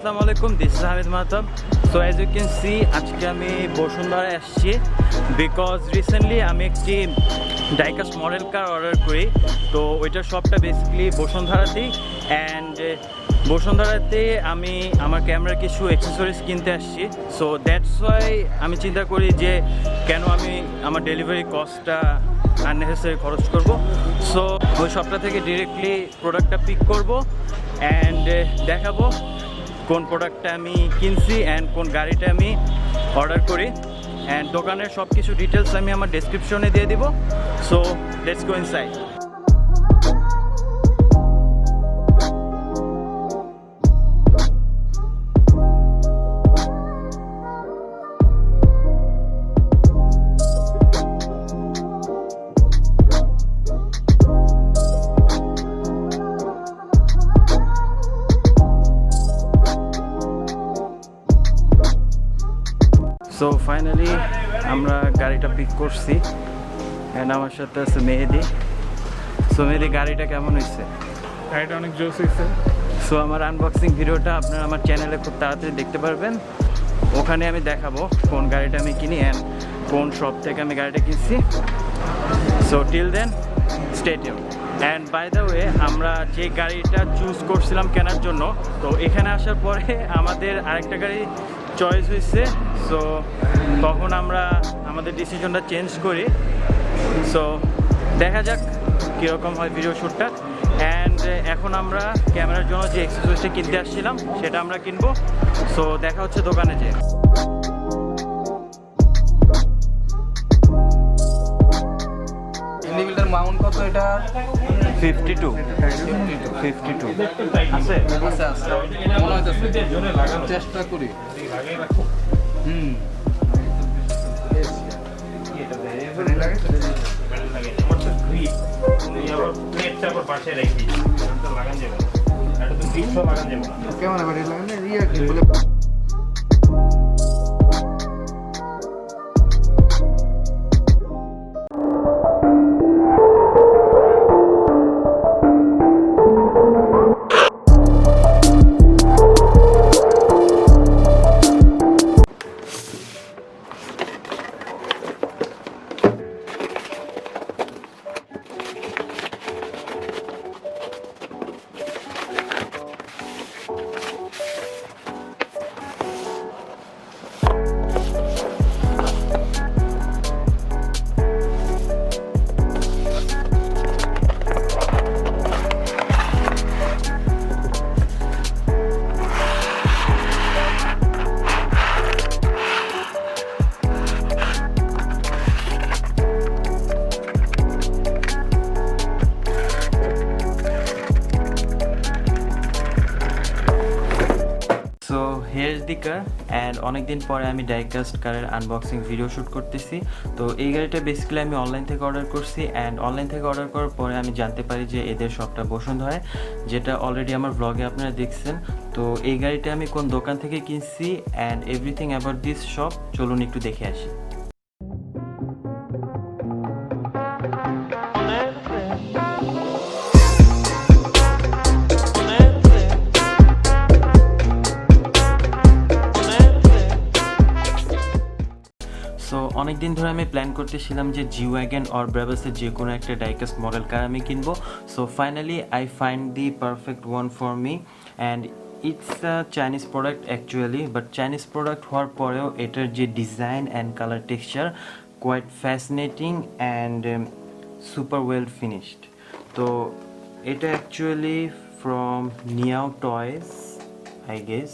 আসসালামু আলাইকুম, this is Hamid Mahtab. So as you can see, আজকে আমি বসুন্ধরা আসছি বিকজ রিসেন্টলি আমি একটি ডাইকাস্ট মডেল কার অর্ডার করি। তো ওইটার শপটা বেসিক্যালি বসুন্ধরাতেই, অ্যান্ড বসুন্ধরাতে আমি আমার ক্যামেরার কিছু অ্যাক্সেসরিজ কিনতে আসছি। সো দ্যাটস ওয়াই আমি চিন্তা করি যে কেন আমি আমার ডেলিভারি কস্টটা আননেসেসারি খরচ করব। সো ওই শপটা থেকে ডিরেক্টলি প্রোডাক্টটা পিক করব অ্যান্ড দেখাবো কোন প্রোডাক্টটা আমি কিনছি অ্যান্ড কোন গাড়িটা আমি অর্ডার করি, অ্যান্ড দোকানের সব কিছু ডিটেলস আমি আমার ডেসক্রিপশনে দিয়ে দিব। So let's go inside. So finally আমরা গাড়িটা পিক করছি অ্যান্ড আমার সাথে আছে মেহেদি। সো মেহেদি, গাড়িটা কেমন হয়েছে? গাড়িটা অনেক জোস হয়েছে। সো আমার আনবক্সিং ভিডিওটা আপনারা আমার চ্যানেলে খুব তাড়াতাড়ি দেখতে পারবেন। ওখানে আমি দেখাবো কোন গাড়িটা আমি কিনি অ্যান্ড কোন শপ থেকে আমি গাড়িটা কিনছি। So till then stay tune. And by the way, আমরা যে গাড়িটা চুজ করছিলাম কেনার জন্য, তো এখানে আসার পরে আমাদের আরেকটা গাড়ি চয়েস হয়েছে। সো তখন আমরা আমাদের ডিসিশনটা চেঞ্জ করি। সো দেখা যাক কীরকম হয় ভিডিও শ্যুটটা। অ্যান্ড এখন আমরা ক্যামেরার জন্য যে এক্সেসরিজটা কিনতে আসছিলাম সেটা আমরা কিনবো। সো দেখা হচ্ছে দোকানে যেয়ে। ইন্ডিভিজুয়াল মাউন্ট কত এটা? 52 আছে? আচ্ছা মনে হইতেছে চেষ্টা করি। কেমন লাগান হেয়ার দি কার, অ্যান্ড অনেকদিন পরে আমি ডাইকাস্ট কারের আনবক্সিং ভিডিও শ্যুট করতেছি। তো এই গাড়িটা বেসিক্যালি আমি অনলাইন থেকে অর্ডার করছি, অ্যান্ড অনলাইন থেকে অর্ডার করার পরে আমি জানতে পারি যে এদের শপটা বসুন্ধরায়, যেটা অলরেডি আমার ব্লগে আপনারা দেখছেন। তো এই গাড়িটা আমি কোন দোকান থেকে কিনছি and everything about this shop চলুন একটু দেখে আসি। সো অনেক দিন ধরে আমি প্ল্যান করতেছিলাম যে G700 অর ব্রাবাসের যে কোনো একটা ডাইকাস্ট মডেল কার আমি কিনবো। So finally I find the perfect one for me, and it's a Chinese product actually, but Chinese product হওয়ার পরেও এটার যে design and colour texture quite fascinating and super well finished. তো এটা actually from Niao toys I guess.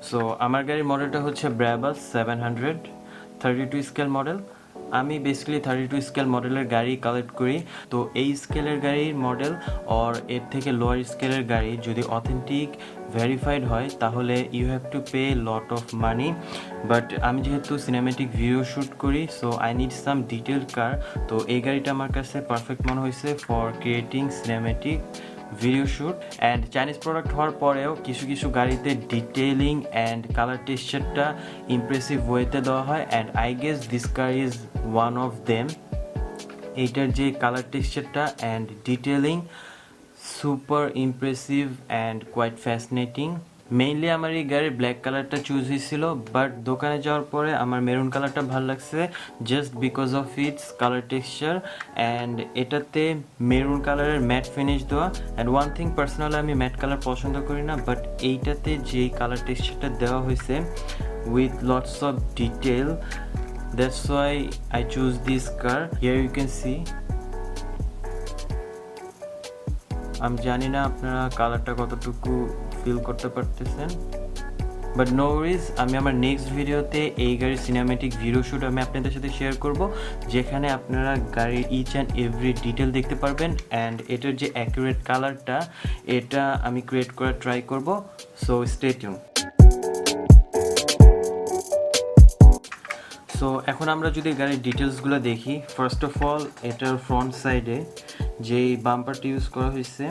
সো আমার গাড়ির মডেলটা হচ্ছে ব্রাবাস 700 32 স্কেল মডেল। আমি বেসিক্যালি 32 স্কেল মডেলের গাড়ি কালেক্ট করি। তো এই স্কেলের গাড়ির মডেল অর এর থেকে লোয়ার স্কেলের গাড়ি যদি অথেন্টিক ভেরিফাইড হয় তাহলে you have to pay lot of money. But আমি যেহেতু সিনেমেটিক ভিডিও শ্যুট করি, so I need some detail car. তো এই গাড়িটা আমার কাছে পারফেক্ট মনে হয়েছে for creating cinematic video shoot. And Chinese product হওয়ার পরেও কিছু কিছু গাড়িতে ডিটেইলিং অ্যান্ড কালার টেক্সচারটা ইমপ্রেসিভ ওয়েতে দেওয়া হয়, and I guess this car is one of them. এইটার যে কালার টেক্সচারটা and detailing super impressive and quite fascinating. Mainly আমার এই গাড়ির ব্ল্যাক কালারটা চুজ হয়েছিল, বাট দোকানে যাওয়ার পরে আমার মেরুন কালারটা ভালো লাগছে just because of its colour texture and এটাতে মেরুন কালারের ম্যাট ফিনিশ দেওয়া। অ্যান্ড ওয়ান থিং পার্সোনালি আমি ম্যাট কালার পছন্দ করি না, বাট এইটাতে যে কালার টেক্সচারটা দেওয়া হয়েছে with lots of detail, that's why I choose this car. Here you can see, আমি জানি না আপনারা কালারটা কতটুকু ফিল করতে পারতেছেন, বাট নো ওয়ারিজ, আমি আমার নেক্সট ভিডিওতে এই গাড়ির সিনেম্যাটিক ভিডিও শ্যুট আমি আপনাদের সাথে শেয়ার করব, যেখানে আপনারা গাড়ির ইচ অ্যান্ড এভরি ডিটেল দেখতে পারবেন অ্যান্ড এটার যে অ্যাকুরেট কালারটা এটা আমি ক্রিয়েট করার ট্রাই করব। So stay tune. সো এখন আমরা যদি গাড়ির ডিটেলসগুলো দেখি, ফার্স্ট অফ অল এটার ফ্রন্ট সাইডে যেই বাম্পারটা ইউজ করা হয়েছে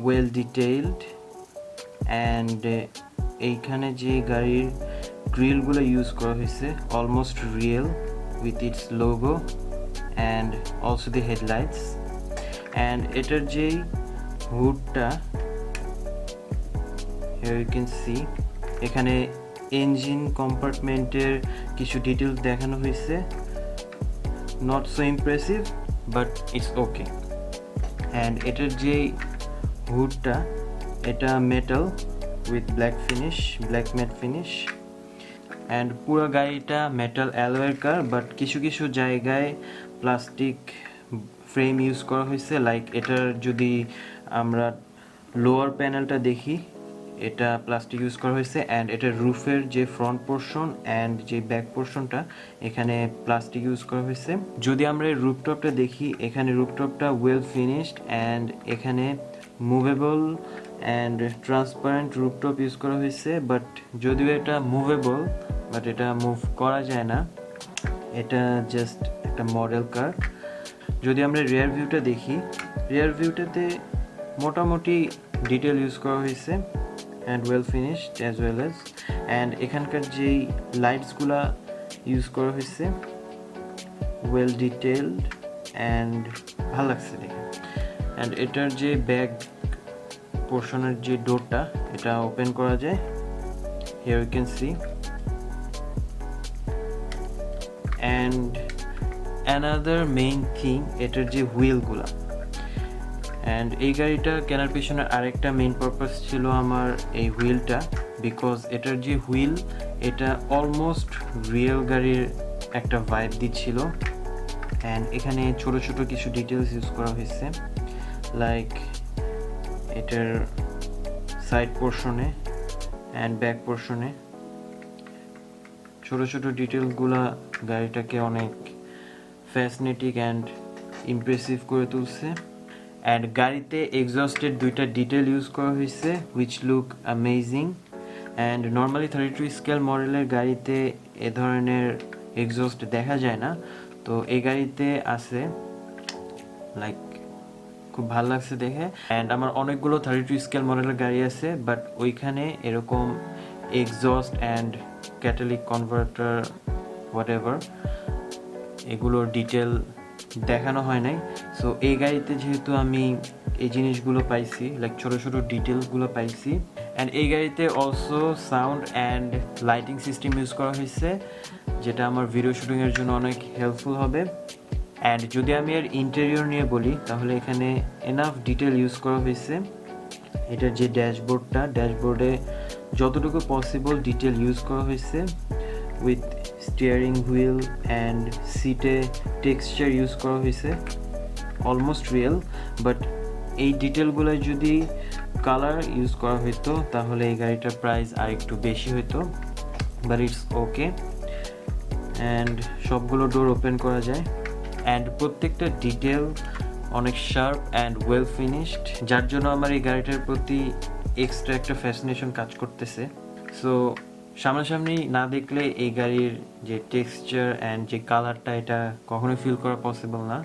ওয়েল ডিটেইলড, অ্যান্ড এইখানে যে গাড়ির গ্রিলগুলো ইউজ করা হয়েছে almost real with its logo and also the headlights. And এটার যেই হুডটা হিয়ার ইউ ক্যান সি, এখানে ইঞ্জিন কম্পার্টমেন্টের কিছু ডিটেলস দেখানো হয়েছে, not so impressive but it's okay. And এটার যেই হুডটা এটা metal with black finish, black mat finish, and পুরো গাড়িটা মেটাল অ্যালয়ের কার, বাট কিছু কিছু জায়গায় প্লাস্টিক ফ্রেম ইউজ করা হয়েছে। লাইক এটার যদি আমরা লোয়ার প্যানেলটা দেখি, এটা প্লাস্টিক ইউজ করা হয়েছে, অ্যান্ড এটার রুফের যে ফ্রন্ট পোর্শন অ্যান্ড যে ব্যাক পোর্শনটা এখানে প্লাস্টিক ইউজ করা হয়েছে। যদি আমরা এই রুফটপটা দেখি, এখানে রুফটপটা ওয়েল ফিনিশড অ্যান্ড এখানে movable and transparent rooftop use করা হয়েছে, বাট যদিও এটা মুভেবল বাট এটা মুভ করা যায় না, এটা জাস্ট একটা মডেল কার। যদি আমরা রিয়ার ভিউটা দেখি, রিয়ার ভিউটাতে মোটামুটি ডিটেল ইউজ করা হয়েছে and well finished as well as, and এখানকার যেই লাইটসগুলা ইউজ করা হয়েছে ওয়েল ডিটেলড অ্যান্ড ভালো লাগছে দেখে। অ্যান্ড এটার যে ব্যাক পোর্শনের যে ডোরটা এটা ওপেন করা যায়, here you can see. And another main thing এটার যে হুইলগুলা, অ্যান্ড এই গাড়িটা কেনার পিছনে আরেকটা মেইন পারপাস ছিল আমার এই হুইলটা, বিকজ এটার যে হুইল এটা অলমোস্ট রিয়েল গাড়ির একটা ভাইব দিচ্ছিল। অ্যান্ড এখানে ছোট ছোট কিছু ডিটেলস ইউজ করা হয়েছে, লাইক এটার সাইড পোর্শনে অ্যান্ড ব্যাক পোর্শনে ছোট ছোট ডিটেলসগুলা গাড়িটাকে অনেক ফ্যাসিনেটিং অ্যান্ড ইমপ্রেসিভ করে তুলছে। অ্যান্ড গাড়িতে এক্সস্টের দুইটা ডিটেল ইউজ করা হয়েছে which look amazing, and normally 32 scale মডেলের গাড়িতে এ ধরনের এক্সস্ট দেখা যায় না, তো এই গাড়িতে আছে, লাইক খুব ভালো লাগছে দেখে। অ্যান্ড আমার অনেকগুলো 32 স্কেল মডেলের গাড়ি আছে, বাট ওইখানে এরকম exhaust and catalytic converter whatever এগুলোর ডিটেল দেখানো হয় নাই। সো এই গাড়িতে যেহেতু আমি এই জিনিসগুলো পাইছি, লাইক ছোটো ছোটো ডিটেলসগুলো পাইছি, অ্যান্ড এই গাড়িতে also sound and lighting system use করা হয়েছে, যেটা আমার ভিডিও শুটিংয়ের জন্য অনেক হেল্পফুল হবে। অ্যান্ড যদি আমি এর ইন্টেরিয়র নিয়ে বলি, তাহলে এখানে এনাফ ডিটেল ইউজ করা হয়েছে। এটার যে ড্যাশবোর্ডটা, ড্যাশবোর্ডে যতটুকু পসিবল ডিটেল ইউজ করা হয়েছে উইথ স্টিয়ারিং হুইল অ্যান্ড সিটে টেক্সচার ইউজ করা হয়েছে অলমোস্ট রিয়েল, বাট এই ডিটেলগুলো যদি কালার ইউজ করা হতো তাহলে এই গাড়িটার প্রাইস আর একটু বেশি হতো, বাট ইটস ওকে। অ্যান্ড সবগুলো ডোর ওপেন করা যায়, অ্যান্ড প্রত্যেকটা ডিটেল অনেক শার্প অ্যান্ড ওয়েল ফিনিশড, যার জন্য আমার এই গাড়িটার প্রতি এক্সট্রা একটা ফ্যাসিনেশন কাজ করতেছে। সো সামনাসামনি না দেখলে এই গাড়ির যে টেক্সচার অ্যান্ড যে কালারটা এটা কখনোই ফিল করা পসিবল না।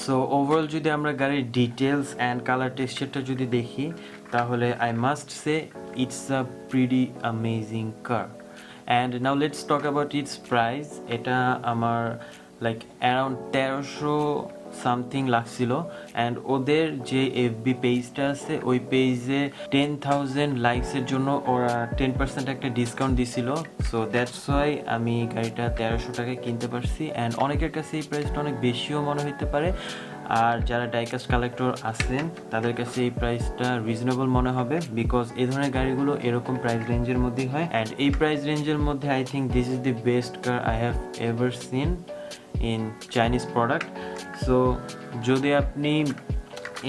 সো ওভারঅল যদি আমরা গাড়ির ডিটেলস অ্যান্ড কালার টেক্সচারটা যদি দেখি, তাহলে I must say it's a pretty amazing car. And now let's talk about it's price. এটা আমার লাইক অ্যারাউন্ড 1300 সামথিং লাগছিল অ্যান্ড ওদের যে এফবি পেজটা আছে ওই পেজে 10,000 লাইকসের জন্য ওরা 10% একটা ডিসকাউন্ট দিছিল। সো দ্যাটস ওয়াই আমি গাড়িটা 1300 টাকায় কিনতে পারছি অ্যান্ড অনেকের কাছে এই প্রাইসটা অনেক বেশিও মনে হতে পারে, আর যারা ডাইকাস্ট কালেক্টর আছেন তাদের কাছে এই প্রাইসটা রিজনেবল মনে হবে বিকজ এই ধরনের গাড়িগুলো এরকম প্রাইস রেঞ্জের মধ্যেই হয় অ্যান্ড এই প্রাইস রেঞ্জের মধ্যে I think this is the best car I have ever seen in Chinese product. So যদি আপনি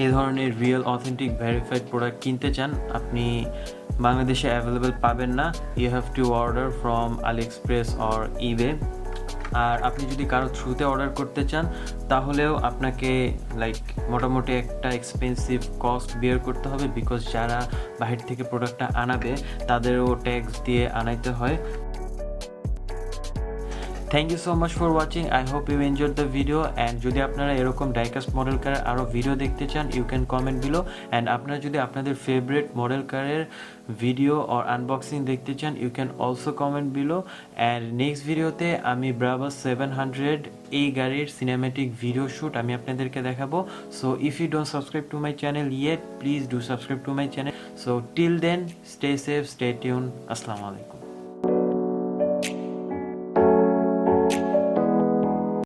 এই ধরনের রিয়েল অথেন্টিক ভেরিফাইড প্রোডাক্ট কিনতে চান, আপনি বাংলাদেশে অ্যাভেলেবেল পাবেন না, you have to order from AliExpress or eBay. আর আপনি যদি কারো থ্রুতে অর্ডার করতে চান তাহলেও আপনাকে লাইক মোটামুটি একটা এক্সপেন্সিভ কস্ট বিয়ার করতে হবে বিকজ যারা বাহির থেকে প্রোডাক্টটা আনাবে তাদেরও ট্যাক্স দিয়ে আনাইতে হয়। Thank you so much for watching, I hope you enjoyed the video and যদি আপনারা এরকম ডাইকাস্ট মডেল কারের আরও ভিডিও দেখতে চান you can comment below and আপনারা যদি আপনাদের ফেভারিট মডেল কারের ভিডিও অর আনবক্সিং দেখতে চান you can also comment below and next ভিডিওতে আমি ব্রাবাস 700 এই গাড়ির সিনেম্যাটিক ভিডিও শ্যুট আমি আপনাদেরকে দেখাবো। So if you don't subscribe to my channel yet please do subscribe to my channel. So till then stay safe, stay tune, আসসালামু আলাইকুম।